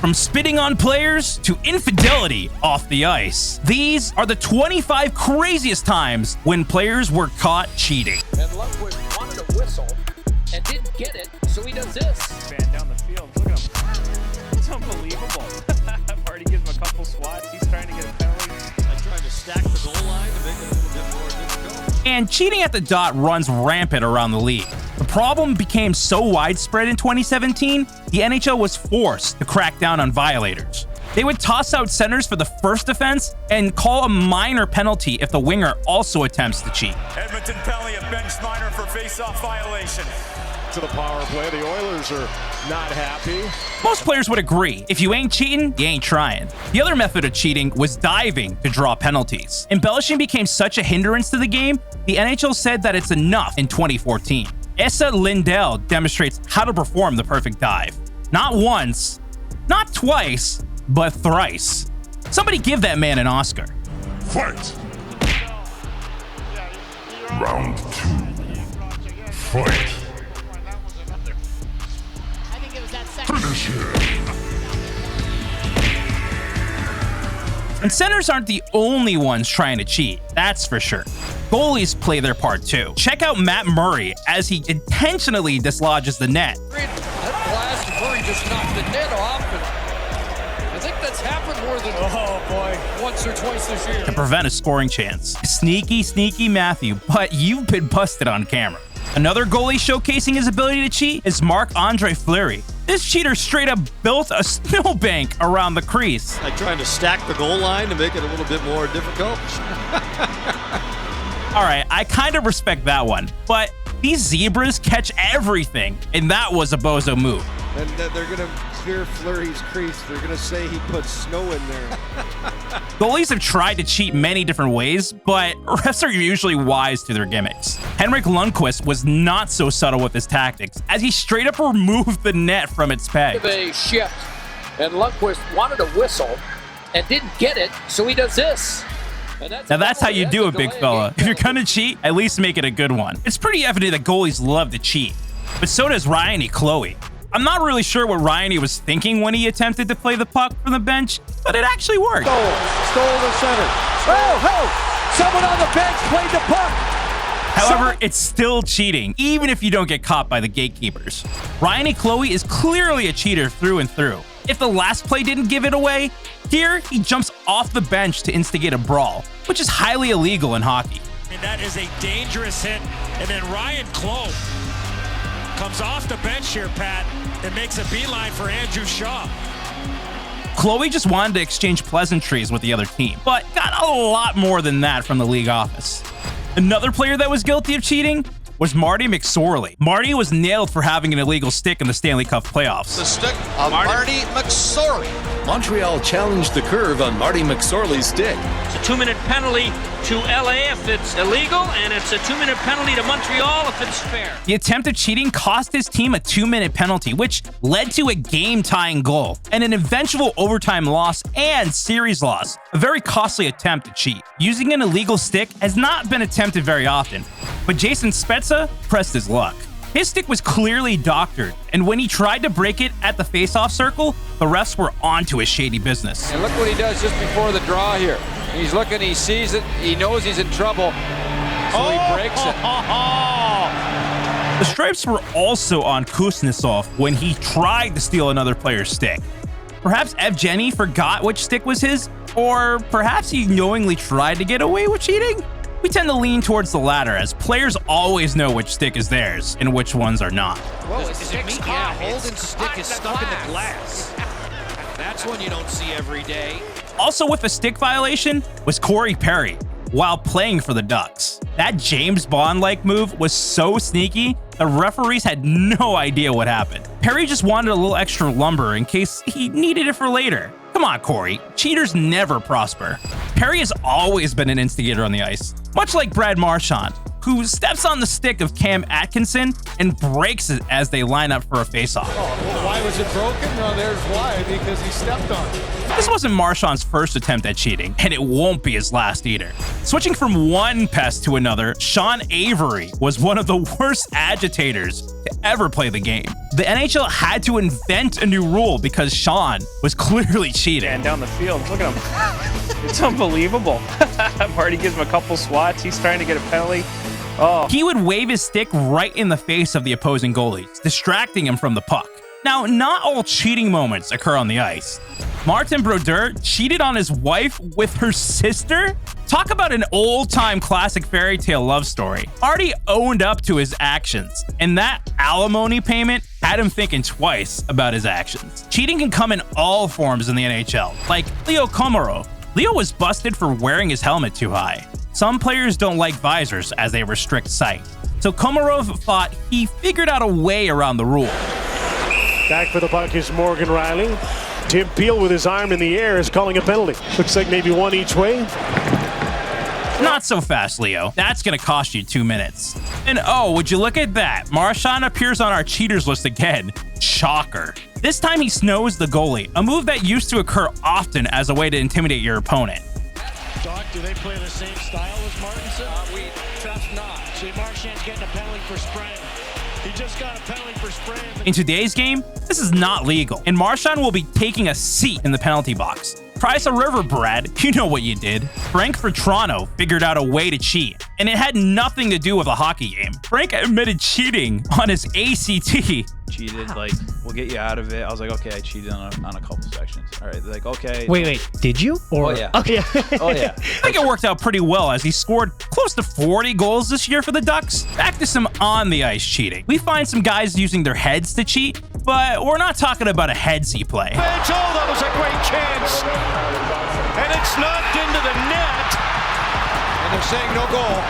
From spitting on players to infidelity off the ice. These are the 25 craziest times when players were caught cheating. And Ludwig wanted a whistle and didn't get it, so he does this. Fan down the field. Look at him. It's unbelievable. Marty gives him a couple swats. He's trying to get a penalty. I tried to stack the goal line to make it a little bit more difficult. And cheating at the dot runs rampant around the league. The problem became so widespread in 2017, the NHL was forced to crack down on violators. They would toss out centers for the first offense and call a minor penalty if the winger also attempts to cheat. Edmonton penalty, a bench minor for face-off violation. To the power play, the Oilers are not happy. Most players would agree, if you ain't cheating, you ain't trying. The other method of cheating was diving to draw penalties. Embellishing became such a hindrance to the game, the NHL said that it's enough in 2014. Esa Lindell demonstrates how to perform the perfect dive. Not once, not twice, but thrice. Somebody give that man an Oscar. Fight! Round 2. Fight! Finish him! And centers aren't the only ones trying to cheat, that's for sure. Goalies play their part too. Check out Matt Murray as he intentionally dislodges the net. That blast, Murray just knocked the net off, and I think that's happened more than once or twice this year. To prevent a scoring chance. Sneaky, sneaky Matthew, but you've been busted on camera. Another goalie showcasing his ability to cheat is Marc-Andre Fleury. This cheater straight up built a snowbank around the crease. I tried to stack the goal line to make it a little bit more difficult. All right, I kind of respect that one, but these zebras catch everything, and that was a bozo move. And they're going to clear Fleury's crease. They're going to say he put snow in there. Goalies have tried to cheat many different ways, but refs are usually wise to their gimmicks. Henrik Lundqvist was not so subtle with his tactics, as he straight up removed the net from its peg. They shift, and Lundqvist wanted a whistle and didn't get it, so he does this. Now that's how you do it, big fella. If you're gonna cheat, at least make it a good one. It's pretty evident that goalies love to cheat, but so does Ryan Chloe. I'm not really sure what Ryan was thinking when he attempted to play the puck from the bench, but it actually worked. Stole the center. Oh! Someone on the bench played the puck. However, it's still cheating, even if you don't get caught by the gatekeepers. Ryan Chloe is clearly a cheater through and through. If the last play didn't give it away, here he jumps off the bench to instigate a brawl, which is highly illegal in hockey. And that is a dangerous hit. And then Ryan Clough comes off the bench here, Pat, and makes a beeline for Andrew Shaw. Chloe just wanted to exchange pleasantries with the other team, but got a lot more than that from the league office. Another player that was guilty of cheating was Marty McSorley. Marty was nailed for having an illegal stick in the Stanley Cup playoffs. The stick of Marty McSorley. Montreal challenged the curve on Marty McSorley's stick. It's a 2-minute penalty to LA if it's illegal, and it's a 2-minute penalty to Montreal if it's fair. The attempt of cheating cost his team a 2-minute penalty, which led to a game-tying goal and an eventual overtime loss and series loss. A very costly attempt to cheat. Using an illegal stick has not been attempted very often, but Jason Spezza pressed his luck. His stick was clearly doctored, and when he tried to break it at the face-off circle, the refs were onto his shady business. And look what he does just before the draw here. He's looking, he sees it, he knows he's in trouble, so he breaks it. The stripes were also on Kuznetsov when he tried to steal another player's stick. Perhaps Evgeny forgot which stick was his, or perhaps he knowingly tried to get away with cheating? We tend to lean towards the latter, as players always know which stick is theirs and which ones are not. Whoa, his stick's caught. Holden's stick is stuck in the glass. That's one you don't see every day. Also with a stick violation was Corey Perry while playing for the Ducks. That James Bond-like move was so sneaky, the referees had no idea what happened. Perry just wanted a little extra lumber in case he needed it for later. Come on, Corey. Cheaters never prosper. Perry has always been an instigator on the ice, much like Brad Marchand, who steps on the stick of Cam Atkinson and breaks it as they line up for a face-off. Well, why was it broken? No, there's why, because he stepped on it. This wasn't Marchand's first attempt at cheating, and it won't be his last either. Switching from one pest to another, Sean Avery was one of the worst agitators to ever play the game. The NHL had to invent a new rule because Sean was clearly cheating. And down the field, look at him. It's unbelievable. Marty gives him a couple swats. He's trying to get a penalty. Oh. He would wave his stick right in the face of the opposing goalies, distracting him from the puck. Now, not all cheating moments occur on the ice. Martin Brodeur cheated on his wife with her sister? Talk about an old-time classic fairy tale love story. Marty owned up to his actions, and that alimony payment had him thinking twice about his actions. Cheating can come in all forms in the NHL, like Leo Komarov. Leo was busted for wearing his helmet too high. Some players don't like visors as they restrict sight, so Komarov thought he figured out a way around the rule. Back for the puck is Morgan Riley. Tim Peel with his arm in the air is calling a penalty. Looks like maybe one each way. Not so fast, Leo. That's going to cost you 2 minutes. And oh, would you look at that? Marchand appears on our cheaters list again. Shocker. This time he snows the goalie, a move that used to occur often as a way to intimidate your opponent. Doc, do they play the same style as Martinson? We trust not. See, Marchand's getting a penalty for spraying. He just got a penalty for spraying. In today's game, this is not legal, and Marchand will be taking a seat in the penalty box. Try us a river, Brad. You know what you did. Frank for Toronto figured out a way to cheat, and it had nothing to do with a hockey game. Frank admitted cheating on his ACT. Cheated, like, we'll get you out of it. I was like, okay, I cheated on a couple sections. All right, like, okay. Wait, did you? Or, oh, yeah. Okay. Oh, yeah. I think it worked out pretty well as he scored close to 40 goals this year for the Ducks. Back to some on-the-ice cheating. We find some guys using their heads to cheat, but we're not talking about a headsy play. That was a great chance. And it's knocked into the net. And they're saying no goal.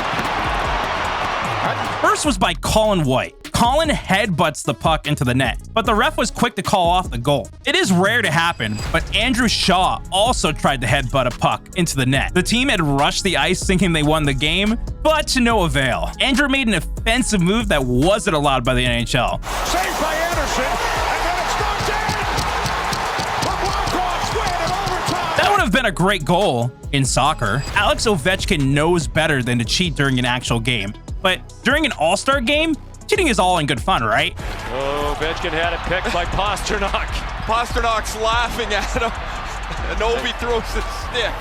First was by Colin White. Colin headbutts the puck into the net, but the ref was quick to call off the goal. It is rare to happen, but Andrew Shaw also tried to headbutt a puck into the net. The team had rushed the ice thinking they won the game, but to no avail. Andrew made an offensive move that wasn't allowed by the NHL. Saved by Anderson, and then it's knocked in. The Blackhawks win in overtime. That would have been a great goal in soccer. Alex Ovechkin knows better than to cheat during an actual game, but during an all-star game, cheating is all in good fun, right? Oh, Ovechkin had it picked by Pasternak. Pasternak's laughing at him. And Ovi throws his stick.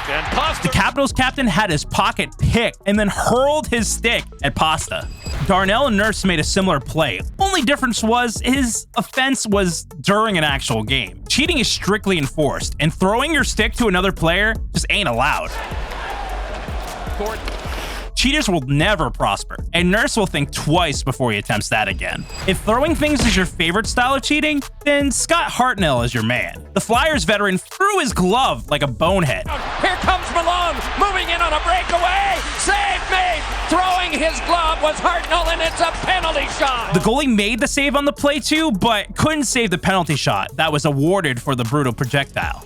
And The Capitals captain had his pocket picked and then hurled his stick at Pasta. Darnell and Nurse made a similar play. Only difference was his offense was during an actual game. Cheating is strictly enforced, and throwing your stick to another player just ain't allowed. Cheaters will never prosper, and Nurse will think twice before he attempts that again. If throwing things is your favorite style of cheating, then Scott Hartnell is your man. The Flyers veteran threw his glove like a bonehead. Here comes Malone, moving in on a breakaway. Save made. Throwing his glove was Hartnell, and it's a penalty shot. The goalie made the save on the play too, but couldn't save the penalty shot that was awarded for the brutal projectile.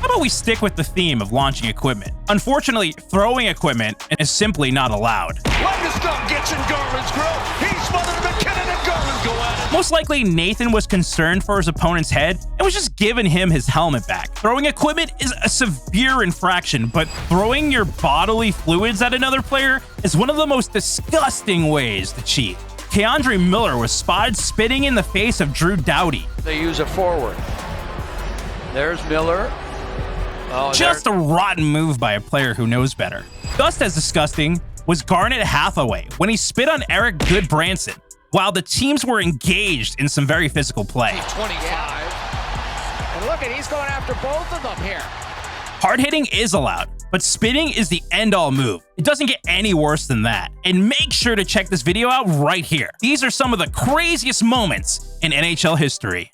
How about we stick with the theme of launching equipment? Unfortunately, throwing equipment is simply not allowed. Landeskog gets in Garland's grill. He's smothered McKinnon and Garland go at it. Most likely, Nathan was concerned for his opponent's head and was just giving him his helmet back. Throwing equipment is a severe infraction, but throwing your bodily fluids at another player is one of the most disgusting ways to cheat. Keandre Miller was spotted spitting in the face of Drew Doughty. They use a forward. There's Miller. Oh, just a rotten move by a player who knows better. Just as disgusting was Garnet Hathaway when he spit on Eric Goodbranson while the teams were engaged in some very physical play. 25. And look at, he's going after both of them here. Hard hitting is allowed, but spitting is the end-all move. It doesn't get any worse than that. And make sure to check this video out right here. These are some of the craziest moments in NHL history.